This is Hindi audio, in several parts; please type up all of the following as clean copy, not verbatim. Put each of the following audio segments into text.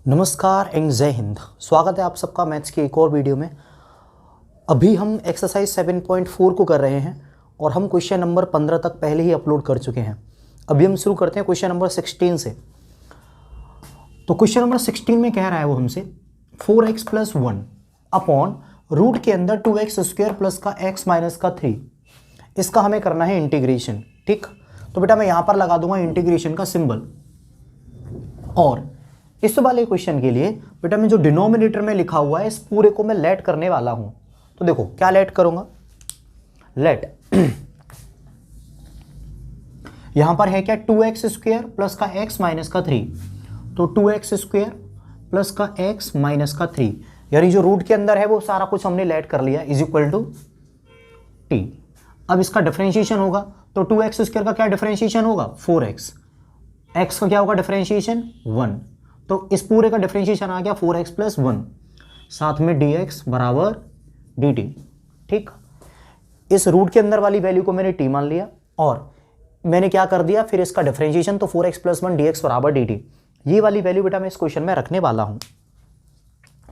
नमस्कार एंड जय हिंद। स्वागत है आप सबका मैथ्स की एक और वीडियो में। अभी हम एक्सरसाइज 7.4 को कर रहे हैं और हम क्वेश्चन नंबर 15 तक पहले ही अपलोड कर चुके हैं। अभी हम शुरू करते हैं क्वेश्चन नंबर 16 से। तो क्वेश्चन नंबर 16 में कह रहा है वो हमसे 4x + 1 अपॉन रूट के अंदर 2x² प्लस का x माइनस का 3, इसका हमें करना है इंटीग्रेशन। ठीक, तो बेटा मैं यहाँ पर लगा दूंगा इंटीग्रेशन का सिंबल। और इस वाले क्वेश्चन के लिए बेटा मैं जो डिनोमिनेटर में लिखा हुआ है इस पूरे को मैं लेट करने वाला हूं। तो देखो क्या लेट करूंगा, लेट यहां पर है क्या 2x² प्लस का x माइनस का 3, तो 2x² प्लस का x माइनस का 3, यानी जो रूट के अंदर है वो सारा कुछ हमने लेट कर लिया, इज इक्वल टू t। अब इसका डिफरेंशिएशन होगा तो 2x² का क्या डिफरेंशिएशन होगा 4x, x का क्या होगा डिफरेंशिएशन 1, तो इस पूरे का डिफरेंशिएशन आ गया 4x + 1, साथ में dx बराबर dt। ठीक, इस रूट के अंदर वाली वैल्यू को मैंने t मान लिया और मैंने क्या कर दिया फिर इसका डिफरेंशिएशन, तो 4x + 1 dx बराबर dt। ये वाली वैल्यू बेटा मैं इस क्वेश्चन में रखने वाला हूं।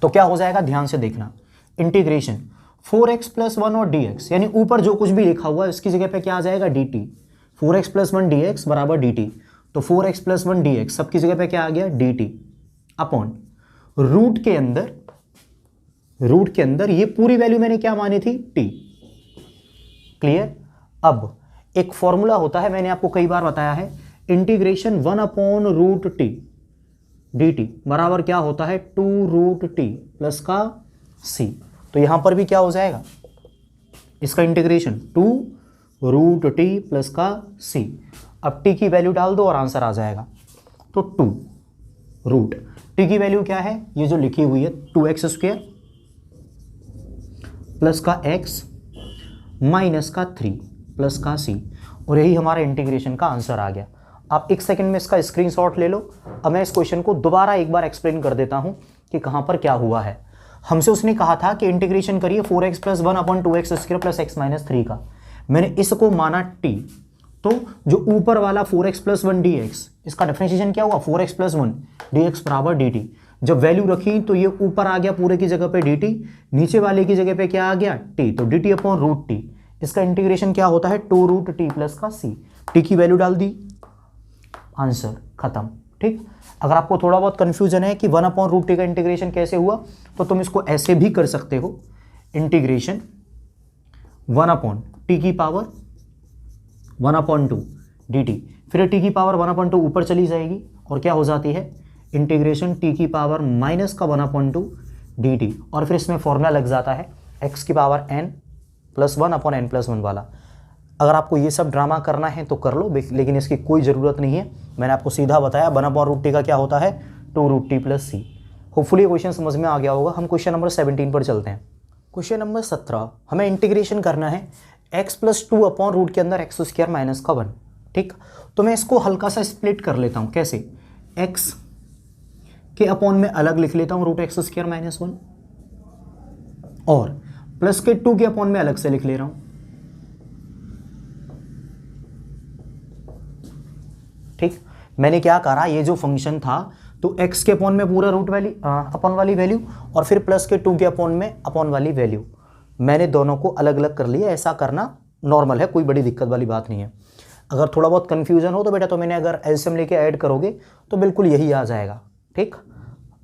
तो क्या हो जाएगा ध्यान से देखना, इंटीग्रेशन 4x + 1 और dx, यानी ऊपर जो कुछ भी लिखा हुआ है उसकी जगह पे क्या आ जाएगा dt। 4x + 1 dx बराबर dt, तो 4x + 1 dx सबकी जगह पे क्या आ गया dt अपॉन रूट के अंदर ये पूरी वैल्यू मैंने क्या मानी थी t। क्लियर। अब एक फॉर्मूला होता है, मैंने आपको कई बार बताया है, इंटीग्रेशन 1/√t dt बराबर क्या होता है 2√t प्लस का c। तो यहां पर भी क्या हो जाएगा इसका इंटीग्रेशन 2√t प्लस का c। अब t की वैल्यू डाल दो और आंसर आ जाएगा। तो 2 t की वैल्यू क्या है, ये जो लिखी हुई है 2x² प्लस का x माइनस का 3 प्लस का c, और यही हमारा इंटीग्रेशन का आंसर आ गया। आप एक सेकंड में इसका स्क्रीनशॉट ले लो। अब मैं इस क्वेश्चन को दोबारा एक बार एक्सप्लेन कर देता हूं कि कहां पर क्या हुआ है। हमसे उसने कहा था कि इंटीग्रेशन करिए 4x + 1 upon 2x² plus x minus 3 का। मैंने इसको माना t, तो जो ऊपर वाला 4x + 1 dx, इसका डिफरेंशिएशन क्या हुआ 4x + 1 dx बराबर dt। जब वैल्यू रखी तो ये ऊपर आ गया पूरे की जगह पे dt, नीचे वाले की जगह पे क्या आ गया t, तो dt अपॉन √t। इसका इंटीग्रेशन क्या होता है 2√t प्लस का c। t की वैल्यू डाल दी, आंसर खत्म। ठीक, अगर आपको थोड़ा बहुत कंफ्यूजन है कि 1/√t का इंटीग्रेशन कैसे हुआ, तो तुम इसको ऐसे भी कर सकते हो, इंटीग्रेशन 1/t की पावर 1/2 dt, फिर t की पावर 1/2 ऊपर चली जाएगी और क्या हो जाती है इंटीग्रेशन t की पावर माइनस का 1/2 dt, और फिर इसमें फॉर्मूला लग जाता है x की पावर n + 1/n+1 वाला। अगर आपको ये सब ड्रामा करना है तो कर लो, लेकिन इसकी कोई ज़रूरत नहीं है। मैंने आपको सीधा बताया 1/√t का क्या होता है 2√t + c। होपफुली ये क्वेश्चन समझ में आ गया होगा। हम क्वेश्चन नंबर 17 पर चलते हैं। क्वेश्चन नंबर 17, हमें इंटीग्रेशन करना है x + 2 अपॉन रूट के अंदर x² माइनस का 1। ठीक, तो मैं इसको हल्का सा स्प्लिट कर लेता हूँ। कैसे, x के अपॉन में अलग लिख लेता हूँ √x² माइनस 1, और प्लस के 2 के अपॉन में अलग से लिख ले रहा हूँ। ठीक, मैंने क्या करा, ये जो फंक्शन था तो x के अपॉन में पूरा रूट वैल्यू अपॉन वाली वैल्यू, और फिर प्लस के 2 के अपॉन में अपॉन वाली वैल्यू, मैंने दोनों को अलग अलग कर लिया। ऐसा करना नॉर्मल है, कोई बड़ी दिक्कत वाली बात नहीं है। अगर थोड़ा बहुत कन्फ्यूजन हो तो बेटा तो मैंने अगर एलसीएम लेके ऐड करोगे तो बिल्कुल यही आ जाएगा। ठीक,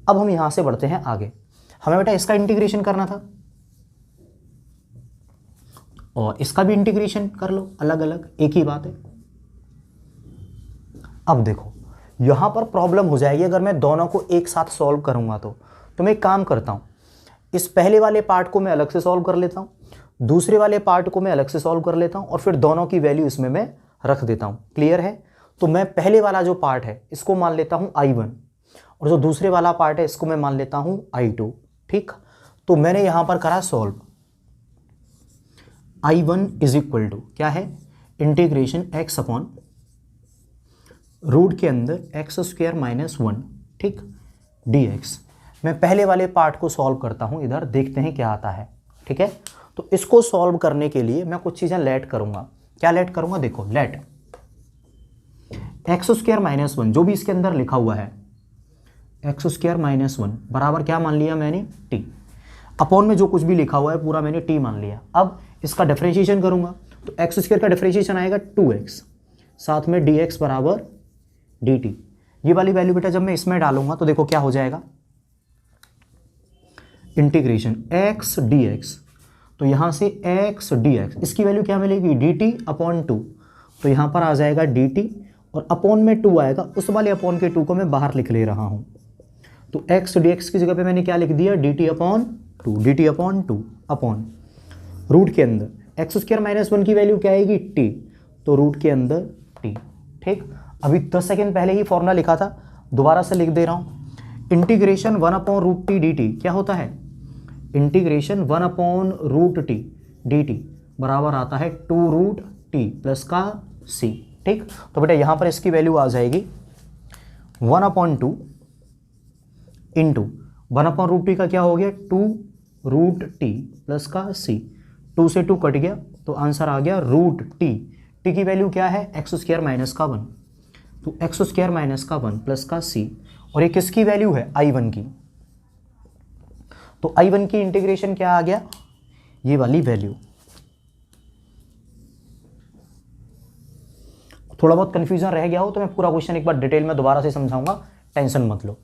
अब हम यहां से बढ़ते हैं आगे। हमें बेटा इसका इंटीग्रेशन करना था और इसका भी इंटीग्रेशन कर लो, अलग अलग एक ही बात है। अब देखो यहां पर प्रॉब्लम हो जाएगी अगर मैं दोनों को एक साथ सॉल्व करूंगा। तो मैं एक काम करता हूं, इस पहले वाले पार्ट को मैं अलग से सॉल्व कर लेता हूं, दूसरे वाले पार्ट को मैं अलग से सॉल्व कर लेता हूं, और फिर दोनों की वैल्यू इसमें मैं रख देता हूं। क्लियर है। तो मैं पहले वाला जो पार्ट है इसको मान लेता हूं I1, और जो दूसरे वाला पार्ट है इसको मैं मान लेता हूं I2। ठीक, तो मैंने यहां पर करा solve. I1 is equal to क्या है इंटीग्रेशन x अपॉन रूट के अंदर x² माइनस 1, ठीक, dx। मैं पहले वाले पार्ट को सॉल्व करता हूं, इधर देखते हैं क्या आता है। ठीक है, तो इसको सॉल्व करने के लिए मैं कुछ चीजें लेट करूंगा। क्या लेट करूंगा, देखो लेट x² माइनस 1 जो भी इसके अंदर लिखा हुआ है एक्स स्क्वायर माइनस 1 बराबर क्या मान लिया मैंने, टी। अपॉन में जो कुछ भी लिखा हुआ है पूरा मैंने टी मान लिया। अब इसका डिफरेंशिएशन करूंगा तो एक्स स्क्वायर का डिफरेंशिएशन आएगा 2x, साथ में dx बराबर dt। ये वाली वैल्यू बेटा जब मैं इसमें डालूंगा तो देखो क्या हो जाएगा, इंटीग्रेशन x dx, तो यहां से x dx, इसकी वैल्यू क्या मिलेगी, dt अपॉन 2, तो यहां पर आ जाएगा dt और अपॉन में 2 आएगा, उस वाले अपॉन के 2 को मैं बाहर लिख ले रहा हूं। तो x dx की जगह पे मैंने क्या लिख दिया, dt upon 2, dt upon 2 upon root के अंदर एक्स स्क्वायर माइनस 1 की वैल्यू क्या आएगी, t, तो रूट के अंदर t। ठीक, अभी 10 सेकेंड पहले ही फॉर्मूला लिखा था, दोबारा से लिख दे रहा हूं। Integration 1 upon root t d t क्या होता है, integration 1 upon root t d t बराबर आता है 2 रूट टी प्लस का c। ठीक, तो बेटा यहां पर इसकी वैल्यू आ जाएगी 1 upon 2 into 1 upon root t का क्या हो गया, 2 रूट टी प्लस का c, 2 से 2 कट गया तो आंसर आ गया रूट टी। टी की वैल्यू क्या है, एक्स स्क्वायर माइनस का 1, तो एक्स स्क्वायर माइनस का 1 प्लस का c, और ये किसकी वैल्यू है, I1 की। तो I1 की इंटीग्रेशन क्या आ गया, ये वाली वैल्यू। थोड़ा बहुत कंफ्यूजन रह गया हो तो मैं पूरा क्वेश्चन एक बार डिटेल में दोबारा से समझाऊंगा, टेंशन मत लो।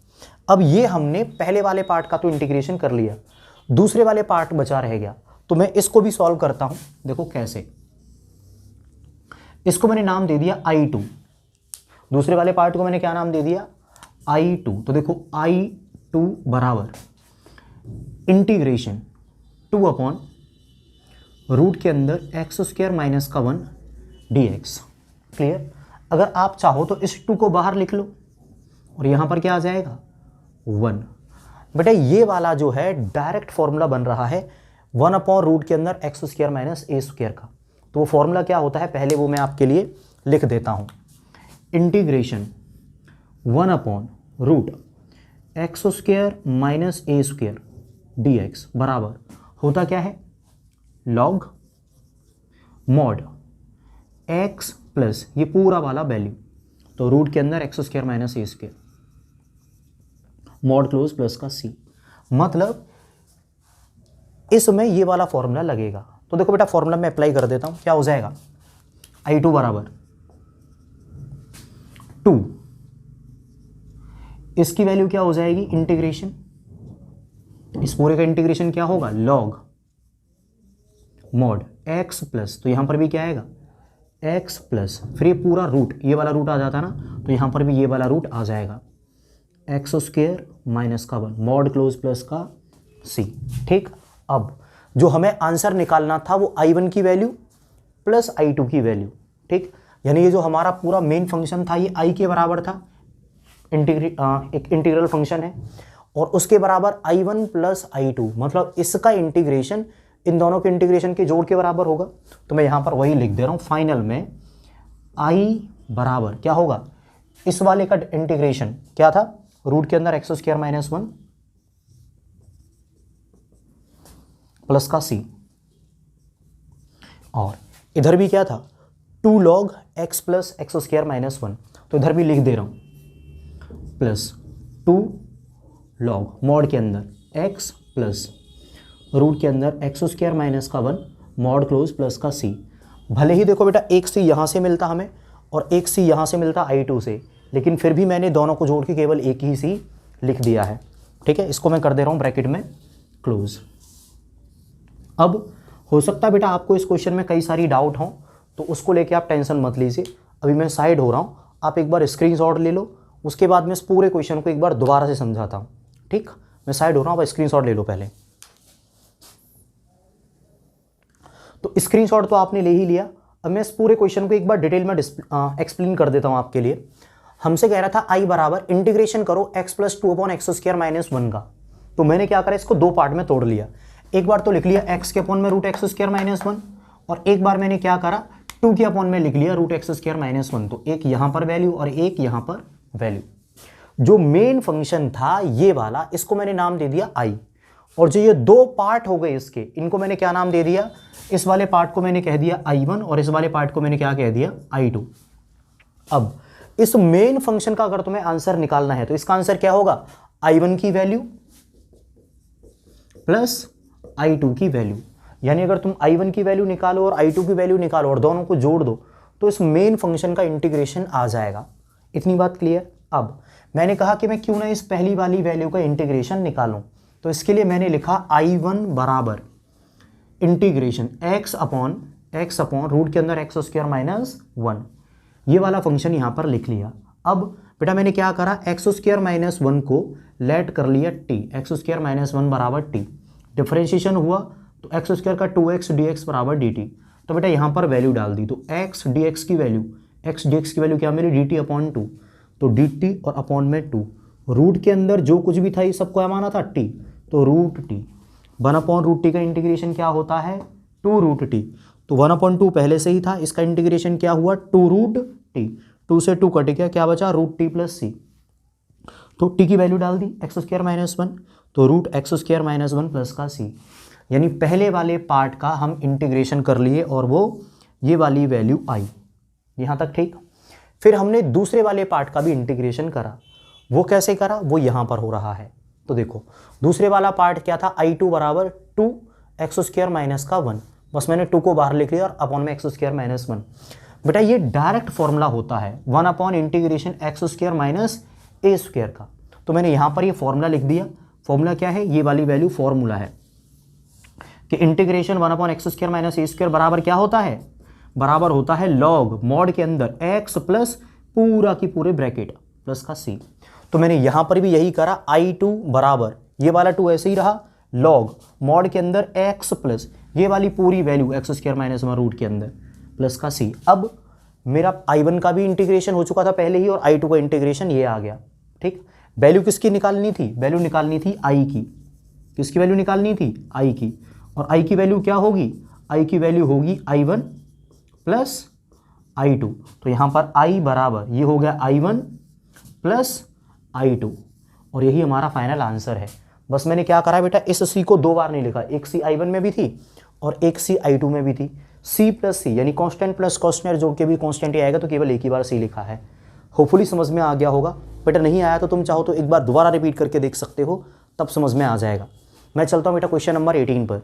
अब ये हमने पहले वाले पार्ट का तो इंटीग्रेशन कर लिया, दूसरे वाले पार्ट बचा रह गया, तो मैं इसको भी सॉल्व करता हूं। देखो कैसे, इसको मैंने नाम दे दिया I2, दूसरे वाले पार्ट को मैंने क्या नाम दे दिया, I2। तो देखो I2 बराबर इंटीग्रेशन 2 अपॉन रूट के अंदर एक्स स्क्वायर माइनस का 1 dx। क्लियर, अगर आप चाहो तो इस 2 को बाहर लिख लो और यहां पर क्या आ जाएगा 1। बेटा ये वाला जो है डायरेक्ट फॉर्मूला बन रहा है 1 अपॉन रूट के अंदर x square minus A square का। तो वो फॉर्मूला क्या होता है, पहले वो मैं आपके लिए लिख देता हूं। Integration 1 upon root X square minus A square dx बराबर होता क्या है, लॉग मॉड x प्लस ये पूरा वाला वैल्यू, तो रूट के अंदर x square minus A square mod close plus का c, मतलब इसमें ये वाला फॉर्मूला लगेगा। तो देखो बेटा फॉर्मूला में अप्लाई कर देता हूं, क्या हो जाएगा, I2 बराबर 2, इसकी वैल्यू क्या हो जाएगी, इंटीग्रेशन, इस पूरे का इंटीग्रेशन क्या होगा, लॉग मॉड x प्लस, तो यहां पर भी क्या आएगा x प्लस, फिर ये पूरा रूट, ये वाला रूट आ जाता है ना, तो यहां पर भी ये वाला रूट आ जाएगा एक्स स्क्वायर माइनस का 1 मॉड क्लोज प्लस का c। ठीक, अब जो हमें आंसर निकालना था वो I1 की वैल्यू प्लस I2 की वैल्यू। ठीक, यानी ये जो हमारा पूरा मेन फंक्शन था ये I के बराबर था, एक इंटीग्रल फंक्शन है, और उसके बराबर I1 प्लस I2, मतलब इसका इंटीग्रेशन इन दोनों के इंटीग्रेशन के जोड़ के बराबर होगा। तो मैं यहां पर वही लिख दे रहा हूं, फाइनल में I बराबर क्या होगा, इस वाले का इंटीग्रेशन क्या था, रूट के अंदर एक्स स्क्वायर माइनस 1 प्लस का c, और इधर भी क्या था 2 log x plus x square minus 1, तो इधर भी लिख दे रहा हूं प्लस 2 लॉग मॉड के अंदर x प्लस रूट के अंदर एक्स स्क्वायर माइनस का 1 मॉड क्लोज प्लस का c। भले ही देखो बेटा एक c यहाँ से मिलता हमें और एक c यहाँ से मिलता I2 से, लेकिन फिर भी मैंने दोनों को जोड़ के केवल एक ही c लिख दिया है। ठीक है, इसको मैं कर दे रहा हूँ ब्रैकेट में क्लोज। अब हो सकता है बेटा आपको इस क्वेश्चन में कई सारी डाउट हो, तो उसको लेके आप टेंशन मत लीजिए, अभी मैं साइड हो रहा हूँ, आप एक बार स्क्रीनशॉट ले लो, उसके बाद मैं इस पूरे क्वेश्चन को एक बार दोबारा से समझाता हूँ। ठीक, मैं साइड हो रहा हूँ, आप स्क्रीनशॉट ले लो पहले। तो स्क्रीनशॉट तो आपने ले ही लिया, अब मैं इस पूरे क्वेश्चन को एक बार डिटेल में एक्सप्लेन कर देता हूँ आपके लिए। हमसे कह रहा था I बराबर इंटीग्रेशन करो x plus 2 upon X square minus 1 का, तो मैंने क्या करा, इसको दो पार्ट में तोड़ लिया। एक बार तो लिख लिया x के अपॉन में रूट एक्स स्क्वायर माइनस 1, और एक बार मैंने क्या करा 2 के अपॉन में लिख लिया रूट एक्स स्क्वायर माइनस 1, तो एक यहाँ पर वैल्यू और एक यहाँ पर वैल्यू। जो मेन फंक्शन था ये वाला, इसको मैंने नाम दे दिया I, और जो ये दो पार्ट हो गए इसके, इनको मैंने क्या नाम दे दिया, इस वाले पार्ट को मैंने कह दिया I1 और इस वाले पार्ट को मैंने क्या कह दिया I2। अब इस मेन फंक्शन का अगर तुम्हें आंसर निकालना है तो इसका आंसर क्या होगा, I1 की वैल्यू प्लस I2 की वैल्यू, यानी अगर तुम I1 की वैल्यू निकालो और I2 की वैल्यू निकालो और दोनों को जोड़ दो तो इस मेन फंक्शन का इंटीग्रेशन आ जाएगा। इतनी बात क्लियर। अब मैंने कहा कि मैं क्यों ना इस पहली वाली वैल्यू का इंटीग्रेशन निकालूं, तो इसके लिए मैंने लिखा I1 बराबर इंटीग्रेशन x अपॉन रूट के अंदर x स्क्वायर माइनस 1, ये वाला फंक्शन यहां पर लिख लिया। अब बेटा मैंने क्या करा, x स्क्वायर माइनस 1 को लेट कर लिया t, x स्क्वायर माइनस 1 बराबर t, डिफरेंशिएशन हुआ तो x स्क्वायर का 2x dx बराबर dt, तो बेटा यहां पर वैल्यू डाल दी, तो x dx की वैल्यू क्या मिली, dt अपॉन 2, तो dt और अपॉन में 2, रूट के अंदर जो कुछ भी था ये सबको क्या माना था t, तो root t, 1 upon root t का इंटीग्रेशन क्या होता है 2 रूट टी, तो 1 अपॉन 2 पहले से ही था, इसका इंटीग्रेशन क्या हुआ 2 रूट टी, 2 से 2 कट गया, क्या बचा रूट टी प्लस सी, तो टी की वैल्यू डाल दी एक्स स्क्वायर माइनस 1, तो root X square minus 1 plus का सी, यानी पहले वाले पार्ट का हम इंटीग्रेशन कर लिए और वो ये वाली वैल्यू आई, यहाँ तक ठीक। फिर हमने दूसरे वाले पार्ट का भी इंटीग्रेशन करा, वो कैसे करा वो यहाँ पर हो रहा है। तो देखो दूसरे वाला पार्ट क्या था, I2 बराबर 2 एक्स स्क्वायर माइनस का 1, बस मैंने 2 को बाहर लिख लिया और अपॉन में एक्स स्क्वायर माइनस 1। बेटा ये डायरेक्ट फॉर्मूला होता है 1 upon integration X square minus A square का, तो मैंने यहाँ पर ये फॉर्मूला लिख दिया। फॉर्मूला क्या है, ये वाली वैल्यू फॉर्मूला है कि integration 1 upon X square minus A square बराबर क्या होता है, बराबर होता है लॉग मॉड के अंदर x प्लस पूरा की पूरे ब्रैकेट प्लस का c। तो मैंने यहां पर भी यही करा, I2 बराबर ये वाला 2 ऐसे ही रहा, लॉग मॉड के अंदर x प्लस ये वाली पूरी value x square minus 1 root के अंदर प्लस का c। अब मेरा I1 का भी इंटीग्रेशन हो चुका था पहले ही और I2 का इंटीग्रेशन ये आ गया, ठीक। वैल्यू किसकी निकालनी थी, वैल्यू निकालनी थी I की, किसकी वैल्यू निकालनी थी I की, और I की वैल्यू क्या होगी, I की वैल्यू होगी I1 प्लस I2, तो यहाँ पर I बराबर ये हो गया I1 प्लस I2, और यही हमारा फाइनल आंसर है। बस मैंने क्या करा बेटा, इस C को 2 बार नहीं लिखा, एक C I1 में भी थी और एक C I2 में भी थी, C प्लस C यानी कांस्टेंट प्लस कांस्टेंट जोड़ के भी कांस्टेंट ही आएगा, तो केवल एक ही बार C लिखा है। होपफुली समझ में आ गया होगा। बेटा नहीं आया तो तुम चाहो तो एक बार दोबारा रिपीट करके देख सकते हो, तब समझ में आ जाएगा। मैं चलता हूँ बेटा क्वेश्चन नंबर 18 पर।